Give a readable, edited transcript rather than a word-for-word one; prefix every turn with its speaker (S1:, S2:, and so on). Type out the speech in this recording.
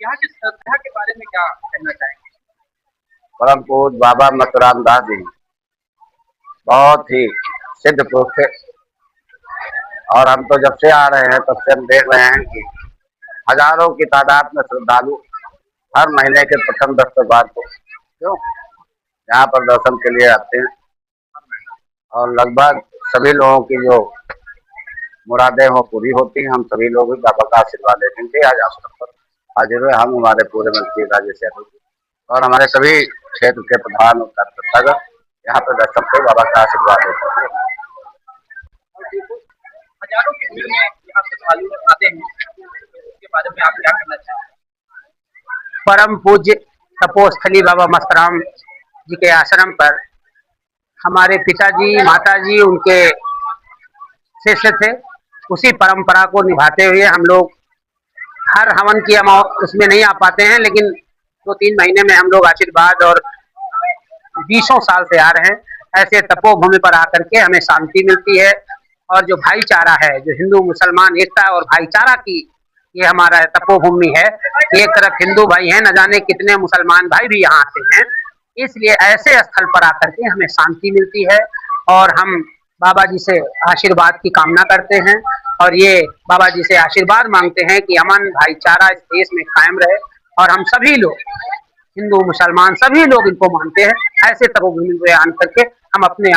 S1: यहाँ की श्रद्धा के बारे में क्या कहना चाहेंगे?
S2: परम पूज्य बाबा मथुराम दास जी बहुत ही सिद्ध पुरुष थे। और हम तो जब से आ रहे हैं तब से हम देख रहे हैं कि हजारों की तादाद में श्रद्धालु हर महीने के प्रथम बृहस्पतिवार को क्यों यहाँ पर दर्शन के लिए आते हैं। और लगभग सभी लोगों की जो मुरादें हो पूरी होती हैं। हम सभी लोग भी बाबा का आशीर्वाद लेने के लिए आज आश्रम पर हाजिर हुए। हम हमारे पूरे मंत्री राजेश यादव जी और हमारे सभी क्षेत्र के प्रधान और कार्यकर्तागण यहाँ पर दर्शन पे बाबा का आशीर्वाद लेते हैं।
S1: हजारों की भीड़ में यहाँ श्रद्धालु आते हैं, उसके बारे में आप क्या कहना चाहेंगे?
S3: परम पूज्य तपोस्थली बाबा मस्तराम जी के आश्रम पर हमारे पिताजी माताजी उनके शिष्य थे। उसी परंपरा को निभाते हुए हम लोग हर हवन की हम उसमें नहीं आ पाते हैं, लेकिन 2-3 महीने में हम लोग आशीर्वाद और 20 साल से आ रहे हैं। ऐसे तपोभूमि पर आकर के हमें शांति मिलती है और जो भाईचारा है, जो हिंदू मुसलमान एकता और भाईचारा की ये हमारा तपोभूमि है। एक तरफ हिंदू भाई हैं, न जाने कितने मुसलमान भाई भी यहाँ से हैं। इसलिए ऐसे स्थल पर आकर के हमें शांति मिलती है और हम बाबा जी से आशीर्वाद की कामना करते हैं और ये बाबा जी से आशीर्वाद मांगते हैं कि अमन भाईचारा इस देश में कायम रहे। और हम सभी लोग हिंदू मुसलमान सभी लोग इनको मानते हैं। ऐसे तपोभूमि में आन करके हम अपने